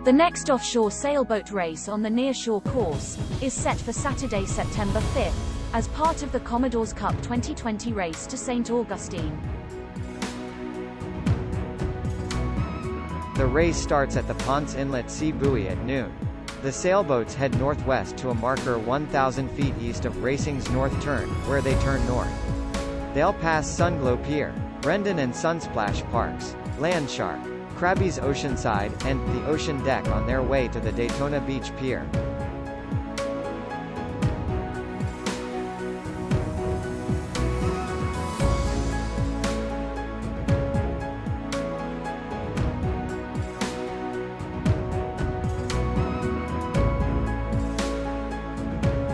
The next offshore sailboat race on the nearshore course is set for Saturday, September 5th, as part of the Commodore's Cup 2020 race to St. Augustine. The race starts at the Ponce Inlet Sea Buoy at noon. The sailboats head northwest to a marker 1,000 feet east of racing's north turn, where they turn north. They'll pass Sunglow Pier, Rendon and Sunsplash Parks, Landshark, Krabby's Oceanside, and the Ocean Deck on their way to the Daytona Beach Pier.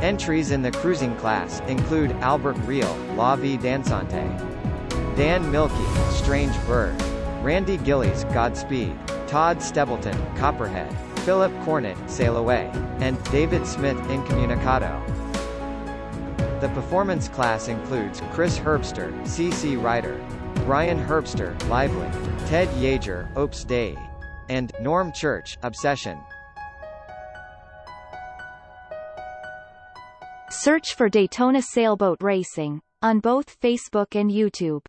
Entries in the cruising class include Albert Reel, La Vie Dansante, Dan Milkey, Strange Bird, Randy Gillies, Godspeed, Todd Stebleton, Copperhead, Philip Cornett, Sail Away, and David Smith, Incommunicado. The performance class includes Chris Herbster, C.C. Ryder, Brian Herbster, Lively, Ted Yeager, Opus Dei, and Norm Church, Obsession. Search for Daytona Sailboat Racing on both Facebook and YouTube.